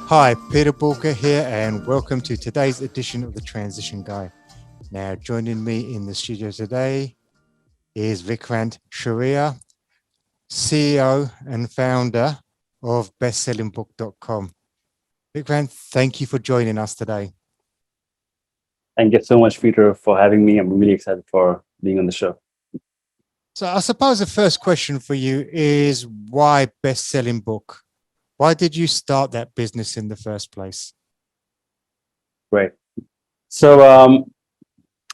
Hi, Peter Boolkah here, and welcome to today's edition of the Transition Guy. Now, joining me in the studio today is Vikrant Shaurya, CEO and founder of bestsellingbook.com. Vikrant, thank you for joining us today. Thank you so much, Peter, for having me. I'm really excited for being on the show. So I suppose the first question for you is, why best-selling book? Why did you start that business in the first place? Great. So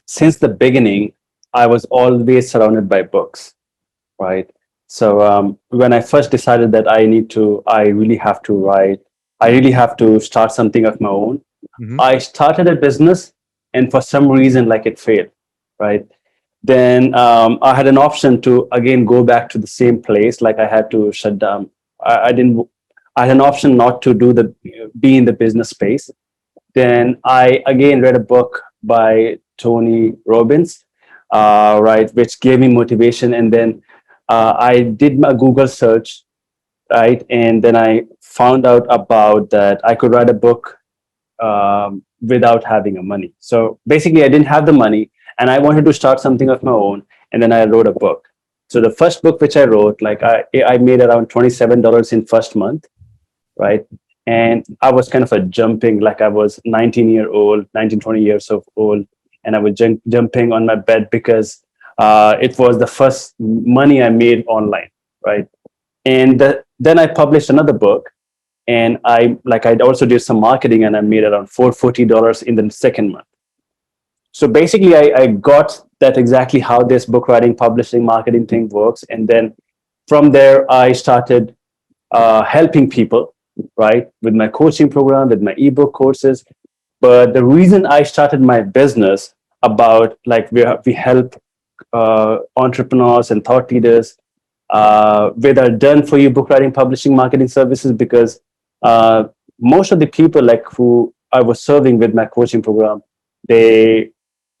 since the beginning, I was always surrounded by books, right? So when I first decided that I really have to write, I really have to start something of my own, I started a business, and for some reason, like, it failed, right? Then I had an option to again go back to the same place. Like, I had to shut down. I didn't. I had an option not to be in the business space. Then I again read a book by Tony Robbins, right, which gave me motivation. And then I did my Google search, right, and then I found out about that I could write a book without having a money. So basically, I didn't have the money, and I wanted to start something of my own. And then I wrote a book. So the first book which I wrote, like, I made around $27 in first month, right? And I was kind of a jumping, like, I was 19, 20 years of old, and I was jumping on my bed because it was the first money I made online, right? And then I published another book, and I also did some marketing, and I made around $440 in the second month. So basically, I got that exactly how this book writing, publishing, marketing thing works. And then from there, I started helping people, right, with my coaching program, with my ebook courses. But the reason I started my business about, like, we help entrepreneurs and thought leaders with our done for you book writing, publishing, marketing services, because most of the people, like, who I was serving with my coaching program, they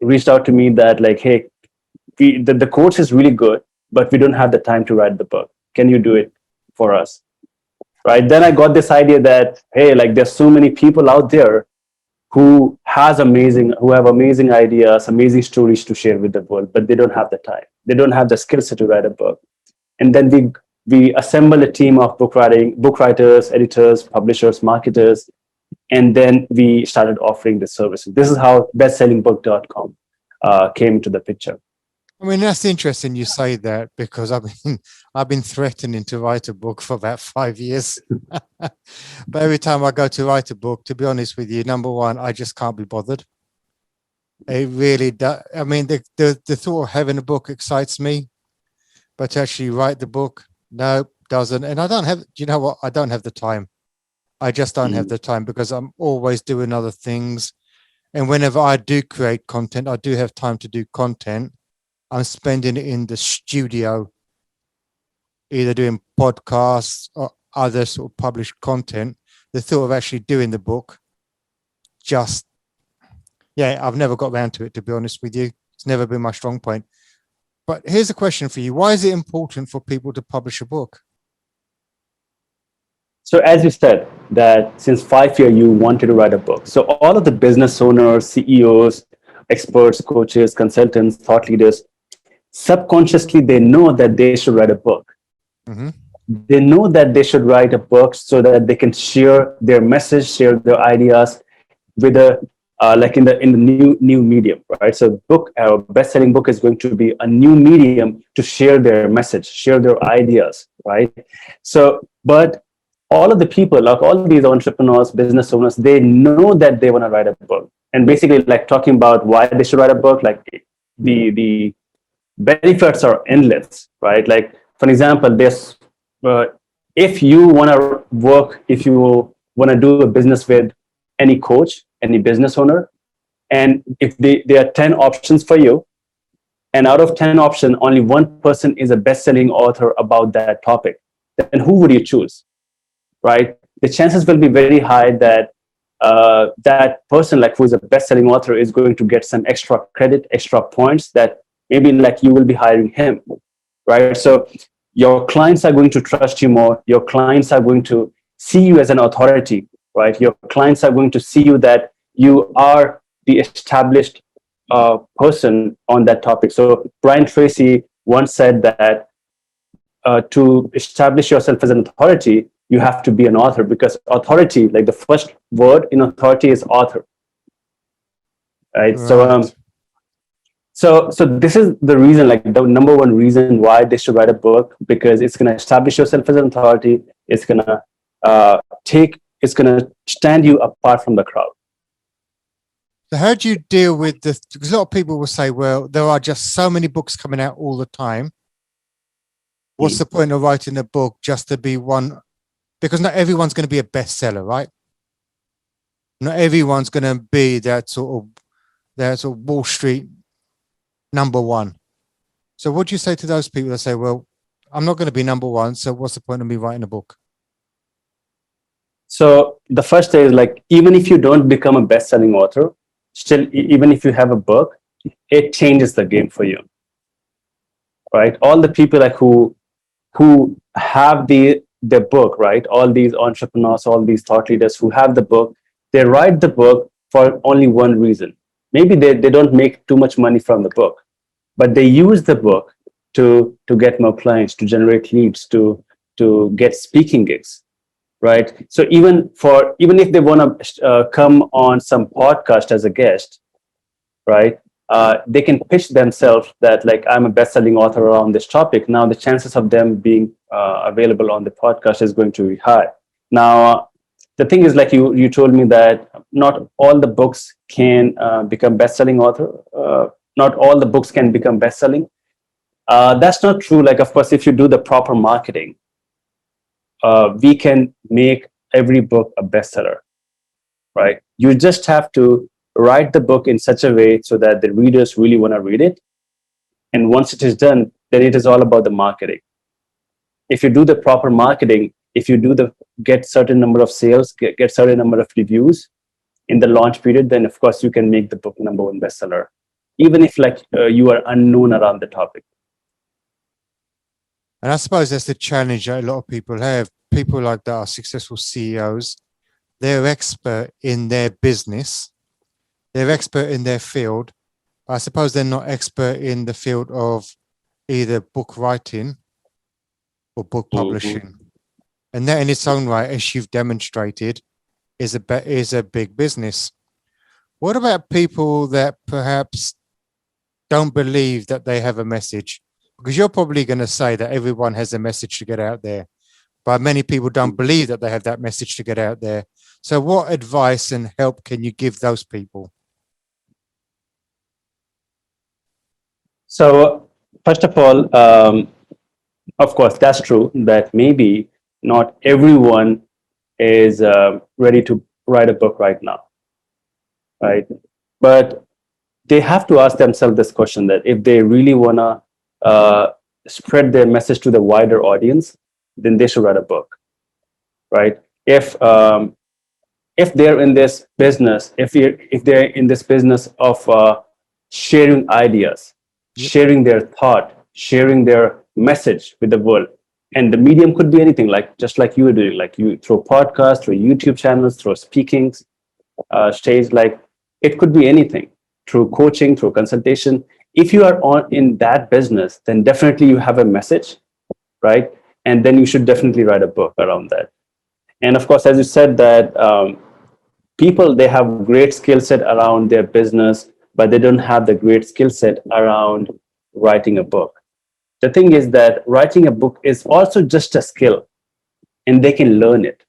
reached out to me that, like, hey, the course is really good, but we don't have the time to write the book. Can you do it for us? Right. Then I got this idea that, hey, like, there's so many people out there who have amazing ideas, amazing stories to share with the world, but they don't have the time. They don't have the skill set to write a book. And then we assemble a team of book writers, editors, publishers, marketers, and then we started offering the services. This is how bestsellingbook.com came into the picture. I mean, that's interesting you say that, because I've been threatening to write a book for about 5 years. But every time I go to write a book, to be honest with you, number one, I just can't be bothered. It really does. I mean, the thought of having a book excites me, but to actually write the book, no, doesn't. And I don't have, you know what? I don't have the time. I just don't have the time, because I'm always doing other things. And whenever I do create content, I do have time to do content. I'm spending it in the studio, either doing podcasts or other sort of published content. The thought of actually doing the book, I've never got around to it, to be honest with you. It's never been my strong point. But here's a question for you. Why is it important for people to publish a book? So as you said, that since 5 years, you wanted to write a book. So all of the business owners, CEOs, experts, coaches, consultants, thought leaders, subconsciously, they know that they should write a book. Mm-hmm. They know that they should write a book so that they can share their message, share their ideas with like in the new medium, right? So best-selling book is going to be a new medium to share their message, share their ideas, right? So, but all of the people, like all of these entrepreneurs, business owners, they know that they want to write a book. And basically, like, talking about why they should write a book, like, the benefits are endless, right? Like, for example, if you want to do a business with any coach, any business owner, and if there are 10 options for you, and out of 10 options, only one person is a best-selling author about that topic, then who would you choose, right? The chances will be very high that that person, like, who is a best-selling author, is going to get some extra credit, extra points, that maybe, like, you will be hiring him, right? So your clients are going to trust you more. Your clients are going to see you as an authority, right? Your clients are going to see you that you are the established person on that topic. So Brian Tracy once said that to establish yourself as an authority, you have to be an author, because authority, like the first word in authority is author, right? Right. So this is the reason, like the number one reason why they should write a book, because it's going to establish yourself as an authority. It's going to it's going to stand you apart from the crowd. So how do you deal with the, because a lot of people will say, well, there are just so many books coming out all the time. What's the point of writing a book just to be one? Because not everyone's going to be a bestseller, right? Not everyone's going to be that sort of Wall Street number one. So what do you say to those people that say, well, I'm not going to be number one, so what's the point of me writing a book? So the first thing is, like, even if you don't become a best-selling author, still, even if you have a book, it changes the game for you, right? All the people like who have the book, right? All these entrepreneurs, all these thought leaders who have the book, they write the book for only one reason. Maybe they don't make too much money from the book, but they use the book to get more clients, to generate leads, to get speaking gigs, right? So even if they want to come on some podcast as a guest, right? They can pitch themselves that, like, I'm a best-selling author around this topic. Now the chances of them being available on the podcast is going to be high. Now the thing is, like, you told me that not all the books can become best-selling author. Not all the books can become best-selling. That's not true. Like, of course, if you do the proper marketing, we can make every book a bestseller, right? You just have to write the book in such a way so that the readers really want to read it. And once it is done, then it is all about the marketing. If you do the proper marketing, if you do get certain number of sales, get certain number of reviews in the launch period, then of course you can make the book number one bestseller, even if, like, you are unknown around the topic. And I suppose that's the challenge that a lot of people have. People like that are successful CEOs. They're expert in their business. They're expert in their field. I suppose they're not expert in the field of either book writing or book publishing. Mm-hmm. And that in its own right, as you've demonstrated, is a big business. What about people that perhaps don't believe that they have a message? Because you're probably going to say that everyone has a message to get out there, but many people don't believe that they have that message to get out there. So what advice and help can you give those people? So first of all, of course, that's true that maybe not everyone is ready to write a book right now, right? But they have to ask themselves this question, that if they really want to spread their message to the wider audience, then they should write a book, right? If they're in this business, if they're in this business of sharing ideas, sharing their thought, sharing their message with the world, and the medium could be anything, like just like you were doing, like you through podcasts, through YouTube channels, through speakings, stage, like it could be anything, through coaching, through consultation. If you are in that business, then definitely you have a message, right? And then you should definitely write a book around that. And of course, as you said, that people, they have great skill set around their business, but they don't have the great skill set around writing a book. The thing is that writing a book is also just a skill, and they can learn it,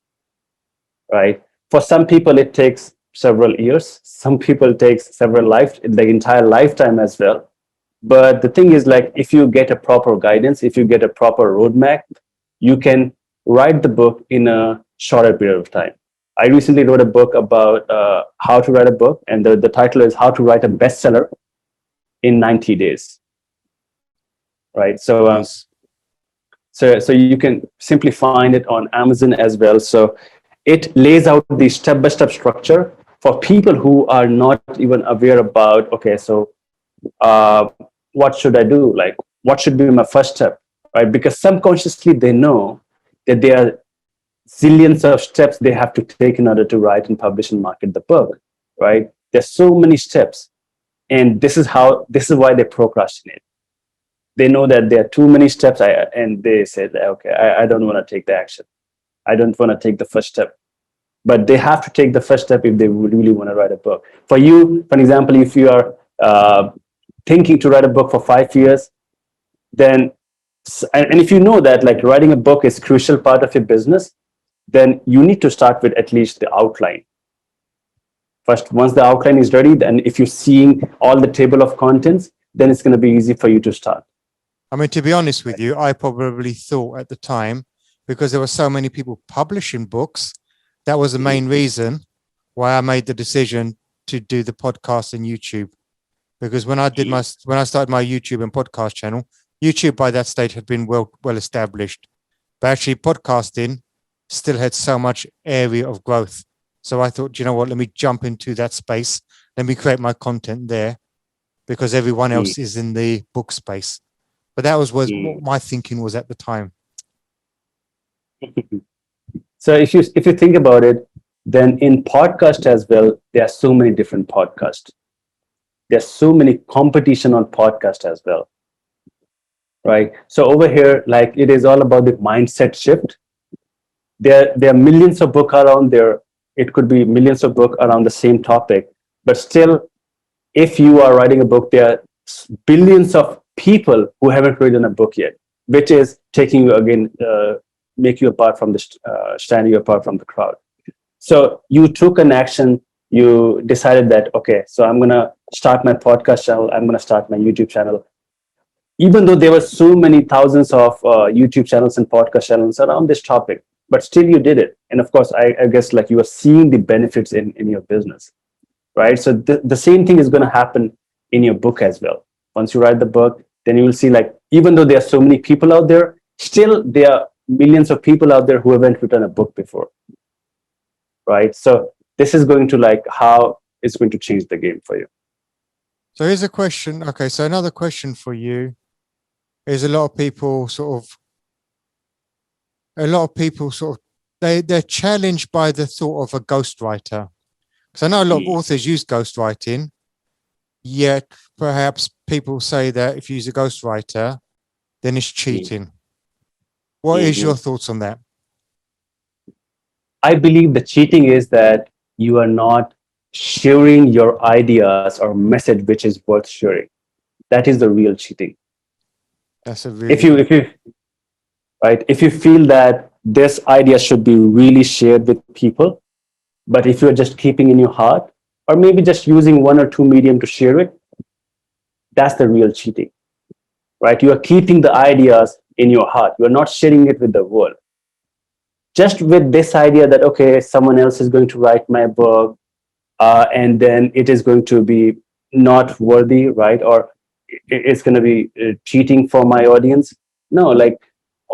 right? For some people, it takes several years. Some people it takes the entire lifetime as well. But the thing is, like, if you get a proper guidance, if you get a proper roadmap, you can write the book in a shorter period of time. I recently wrote a book about how to write a book, and the title is How to Write a Bestseller in 90 Days. Right. So, so you can simply find it on Amazon as well. So it lays out the step-by-step structure for people who are not even aware about, okay, so what should I do? Like, what should be my first step? Right? Because subconsciously they know that they are zillions of steps they have to take in order to write and publish and market the book, right? There's so many steps. And this is why they procrastinate. They know that there are too many steps, and they say, okay, I don't want to take the action. I don't want to take the first step. But they have to take the first step if they really want to write a book. For you, for example, if you are thinking to write a book for 5 years, then, and if you know that like writing a book is crucial part of your business, then you need to start with at least the outline. First, once the outline is ready, then if you're seeing all the table of contents, then it's going to be easy for you to start. I mean, to be honest with you, I probably thought at the time, because there were so many people publishing books, that was the main reason why I made the decision to do the podcast and YouTube. Because when I started my YouTube and podcast channel, YouTube by that stage had been well established, but actually podcasting still had so much area of growth. So I thought, you know what, let me jump into that space. Let me create my content there, because everyone else is in the book space. But that was what my thinking was at the time. So if you think about it, then in podcast as well, there are so many different podcasts. There's so many competition on podcast as well, right? So over here, like it is all about the mindset shift. There are millions of books around there. It could be millions of books around the same topic, but still, if you are writing a book, there are billions of people who haven't written a book yet, which is taking you again, make you apart from stand you apart from the crowd. So you took an action. You decided that, okay, so I'm going to start my podcast channel. I'm going to start my YouTube channel. Even though there were so many thousands of YouTube channels and podcast channels around this topic, but still you did it. And of course, I guess like you are seeing the benefits in your business, right? So the same thing is going to happen in your book as well. Once you write the book, then you will see like, even though there are so many people out there, still there are millions of people out there who haven't written a book before, right? So this is going to like how it's going to change the game for you. So here's a question. Okay, so another question for you is a lot of people they're challenged by the thought of a ghostwriter. Because I know a lot of authors use ghostwriting, yet perhaps people say that if you use a ghostwriter, then it's cheating. What is your thoughts on that? I believe the cheating is that you are not sharing your ideas or message which is worth sharing. That is the real cheating. That's a really if you feel that this idea should be really shared with people, but if you're just keeping in your heart, or maybe just using one or two medium to share it, that's the real cheating, right? You are keeping the ideas in your heart. You are not sharing it with the world. Just with this idea that, okay, someone else is going to write my book, and then it is going to be not worthy, right? Or it's going to be cheating for my audience. No, like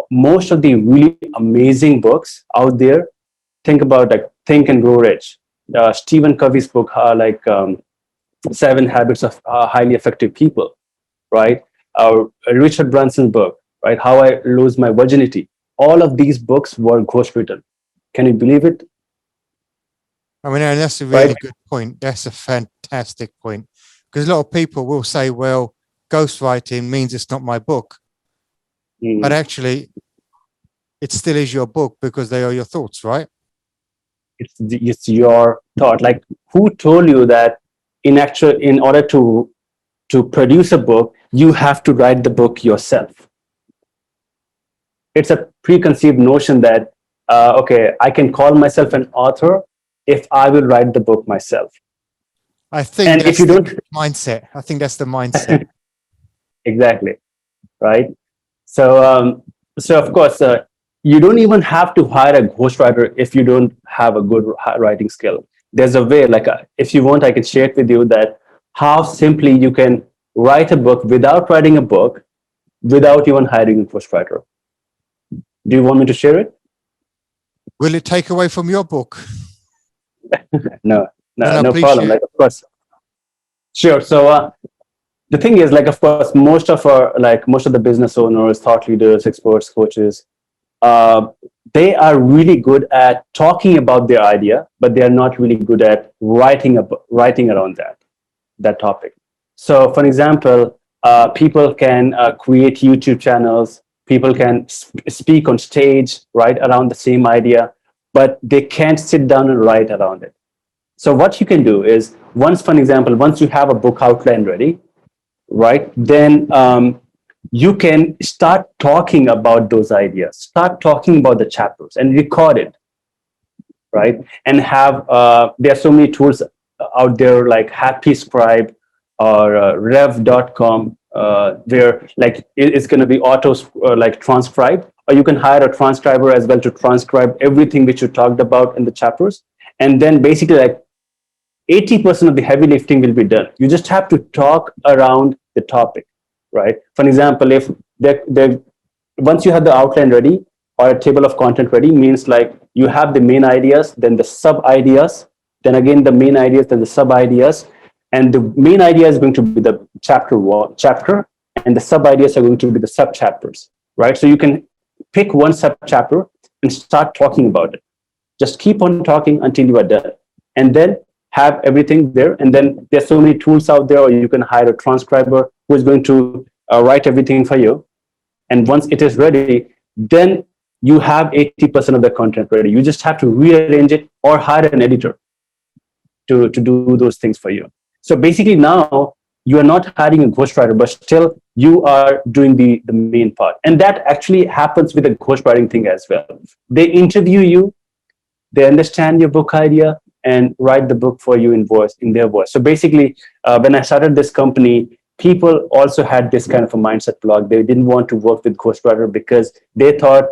most of the really amazing books out there, think about like Think and Grow Rich, Stephen Covey's book, 7 Habits of Highly Effective People, right? Richard Branson's book, right? How I Lose My Virginity. All of these books were ghostwritten. Can you believe it? I mean, and that's a really good point. That's a fantastic point. Because a lot of people will say, well, ghostwriting means it's not my book. But actually, it still is your book because they are your thoughts, right? It's your thought. Like, who told you that in order to produce a book, you have to write the book yourself? It's a preconceived notion that, okay, I can call myself an author if I will write the book myself. I think that's the mindset. I think that's the mindset. Exactly. Right. So, of course, you don't even have to hire a ghostwriter if you don't have a good writing skill. There's a way, like if you want, I can share it with you that how simply you can write a book without writing a book, without even hiring a ghostwriter. Do you want me to share it? Will it take away from your book? No problem. Like, of course. Sure. So the thing is, like, of course, most of the business owners, thought leaders, experts, coaches, they are really good at talking about their idea, but they are not really good at writing around that topic. So, for example, people can create YouTube channels. People can speak on stage, right, around the same idea, but they can't sit down and write around it. So, what you can do is, once, for example, once you have a book outline ready, right, then you can start talking about those ideas, start talking about the chapters, and record it, right? And have there are so many tools out there like Happy Scribe or rev.com, where like it's going to be auto like transcribe, or you can hire a transcriber as well to transcribe everything which you talked about in the chapters. And then basically like 80% of the heavy lifting will be done. You just have to talk around the topic, right? For example, if once you have the outline ready or a table of content ready, means like you have the main ideas, then the sub ideas, then again the main ideas, then the sub ideas, and the main idea is going to be the chapter, and the sub ideas are going to be the sub chapters, right? So you can pick one sub chapter and start talking about it. Just keep on talking until you are done, and then have everything there. And then there's so many tools out there, or you can hire a transcriber who is going to write everything for you. And once it is ready, then you have 80% of the content ready. You just have to rearrange it or hire an editor to do those things for you. So basically now you are not hiring a ghostwriter, but still you are doing the main part. And that actually happens with the ghostwriting thing as well. They interview you, they understand your book idea, and write the book for you in their voice. So basically, when I started this company, people also had this kind of a mindset block. They didn't want to work with ghostwriter because they thought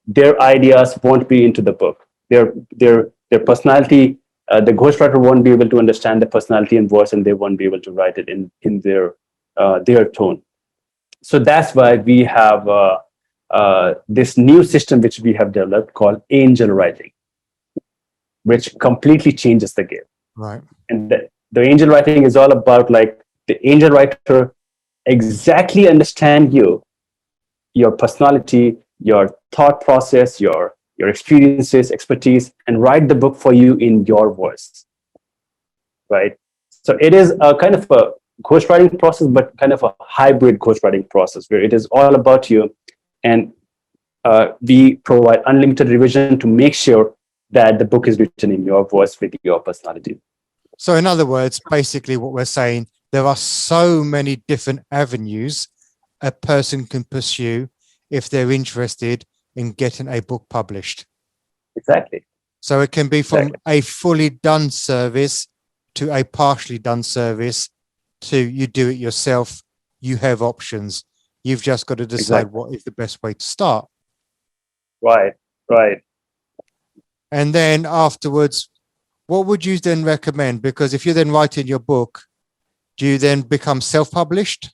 their ideas won't be into the book. Their personality, the ghostwriter won't be able to understand the personality and voice, and they won't be able to write it in their tone. So that's why we have this new system which we have developed called angel writing, which completely changes the game. Right. And the angel writing is all about like the angel writer exactly understand you, your personality, your thought process, your experiences, expertise, and write the book for you in your voice, right? So it is a kind of a ghostwriting process, but kind of a hybrid ghostwriting process where it is all about you, and we provide unlimited revision to make sure that the book is written in your voice with your personality. So in other words, basically what we're saying, there are so many different avenues a person can pursue if they're interested in getting a book published. Exactly. So it can be from a fully done service to a partially done service to you do it yourself. You have options. You've just got to decide what is the best way to start. Right. And then afterwards, what would you then recommend? Because if you're then writing your book, do you then become self-published?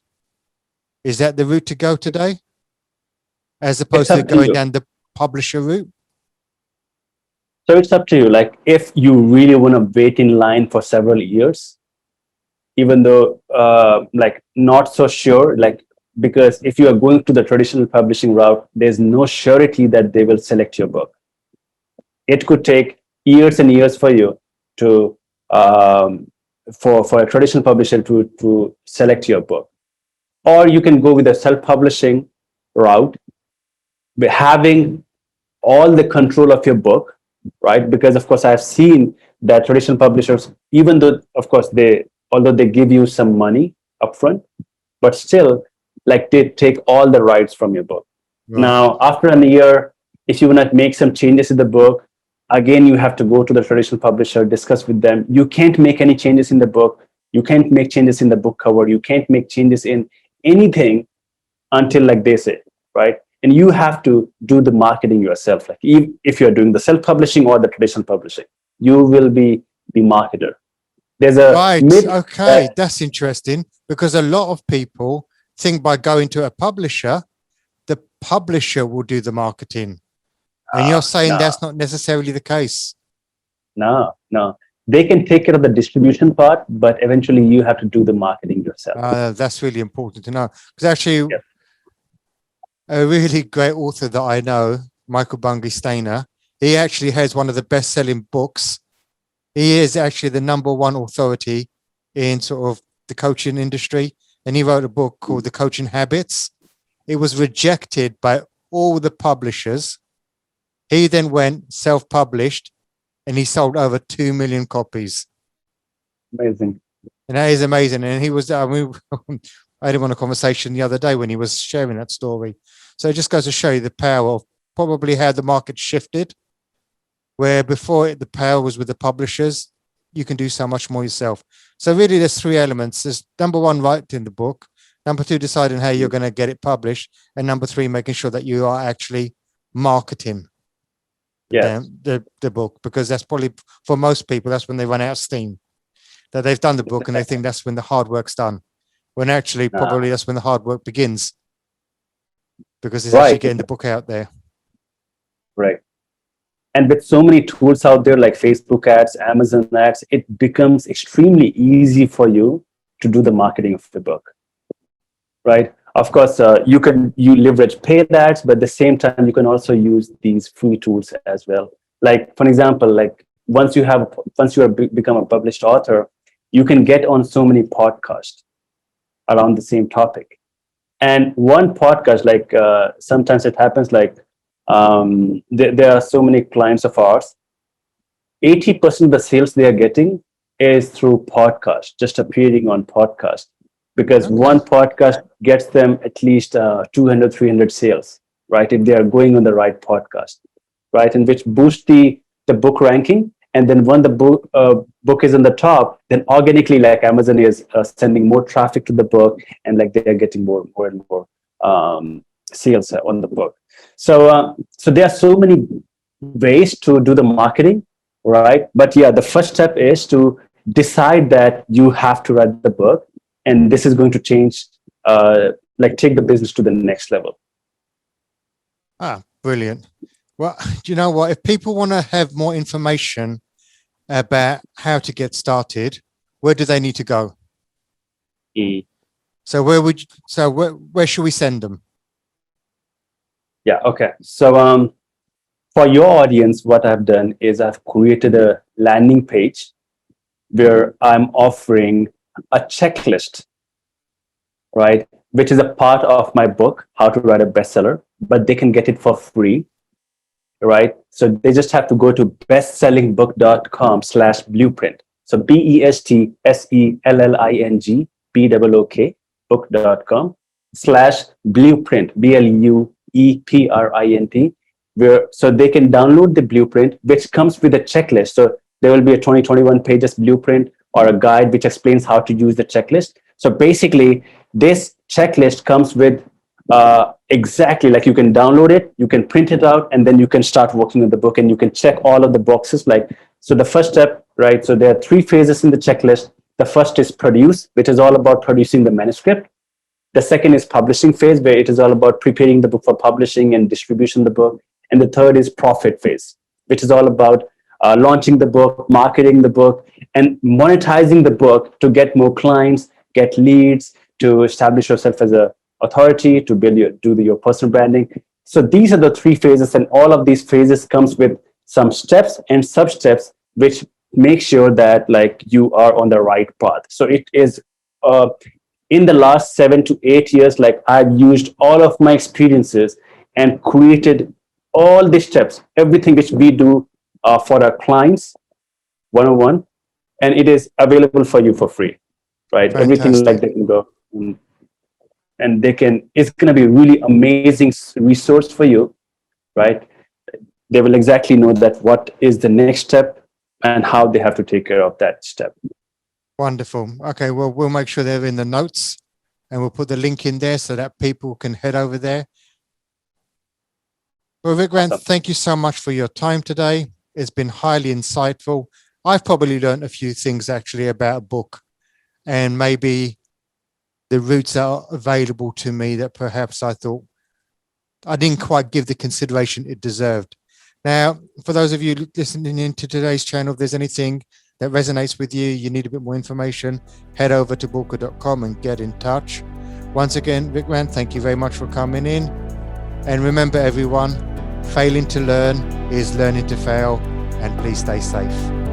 Is that the route to go today? As opposed to going down the publisher route? So it's up to you. Like if you really want to wait in line for several years, even though like not so sure, like because if you are going to the traditional publishing route, there's no surety that they will select your book. It could take years and years for you to for a traditional publisher to select your book. Or you can go with a self-publishing route, having all the control of your book, right? Because of course I've seen that traditional publishers, even though of course although they give you some money upfront, but still like they take all the rights from your book. Right. Now, after a year, if you want to make some changes in the book, again, you have to go to the traditional publisher, discuss with them. You can't make any changes in the book. You can't make changes in the book cover. You can't make changes in anything until like they say, right? And you have to do the marketing yourself. Like if you're doing the self-publishing or the traditional publishing, you will be the marketer. There's a right. That's interesting, because a lot of people think by going to a publisher, the publisher will do the marketing. And you're saying that's not necessarily the case. No. They can take care of the distribution part, but eventually you have to do the marketing yourself. That's really important to know. Because actually, a really great author that I know, Michael Bungay Stainer. He actually has one of the best-selling books. He is actually the number one authority in sort of the coaching industry. And he wrote a book called The Coaching Habits. It was rejected by all the publishers. He then went self-published and he sold over 2 million copies. Amazing. And that is amazing. And he was, I had him on a conversation the other day when he was sharing that story. So it just goes to show you the power of probably how the market shifted, where before the power was with the publishers, you can do so much more yourself. So really there's three elements. There's number one, writing the book. Number two, deciding how you're going to get it published. And number three, making sure that you are actually marketing the book, because that's probably for most people, that's when they run out of steam, that they've done the book and they think that's when the hard work's done, when actually probably that's when the hard work begins, because it's actually getting the book out there. Right. And with so many tools out there like Facebook ads, Amazon ads, it becomes extremely easy for you to do the marketing of the book. Right. Of course, you leverage paid ads, but at the same time, you can also use these free tools as well. Like, for example, like once you become a published author, you can get on so many podcasts around the same topic. And one podcast, like sometimes it happens like there are so many clients of ours, 80% of the sales they are getting is through podcast, just appearing on podcast, because one podcast gets them at least 200, 300 sales, right? If they are going on the right podcast, right? And which boosts the book ranking. And then when the book is on the top, then organically, like Amazon is sending more traffic to the book, and like they are getting more and more sales on the book. So there are so many ways to do the marketing, right? But yeah, the first step is to decide that you have to write the book, and this is going to change, take the business to the next level. Brilliant. Well, do you know what? If people want to have more information about how to get started, where do they need to go? So where should we send them? Yeah. Okay. So for your audience, what I've done is I've created a landing page where I'm offering a checklist, right? Which is a part of my book, How to Write a Bestseller, but they can get it for free, right? So they just have to go to bestsellingbook.com/blueprint. So BESTSELLING BOOK book.com/blueprint, BLUEPRINT, so they can download the blueprint, which comes with a checklist. So there will be a 20-21 pages blueprint or a guide which explains how to use the checklist. So basically, this checklist comes with exactly, like you can download it, you can print it out, and then you can start working on the book, and you can check all of the boxes. So the first step, right? So there are 3 phases in the checklist. The first is produce, which is all about producing the manuscript. The second is publishing phase, where it is all about preparing the book for publishing and distribution of the book. And the third is profit phase, which is all about launching the book, marketing the book, and monetizing the book to get more clients, get leads, to establish yourself as a authority, to do your personal branding. So these are the 3 phases, and all of these phases comes with some steps and sub steps, which make sure that like you are on the right path. So it is in the last 7 to 8 years, like I've used all of my experiences and created all the steps, everything which we do for our clients one-on-one, and it is available for you for free, right? Fantastic. Everything like they can go. And it's going to be a really amazing resource for you, right? They will exactly know that what is the next step and how they have to take care of that step. Wonderful. Okay, well, we'll make sure they're in the notes, and we'll put the link in there so that people can head over there. Well, Vikrant, Awesome. Thank you so much for your time today. It's been highly insightful. I've probably learned a few things actually about a book, and maybe the routes that are available to me that perhaps I thought I didn't quite give the consideration it deserved. Now, for those of you listening into today's channel, if there's anything that resonates with you, you need a bit more information, head over to Boolkah.com and get in touch. Once again, Vikrant, thank you very much for coming in. And remember, everyone, Failing to learn is learning to fail, and please stay safe.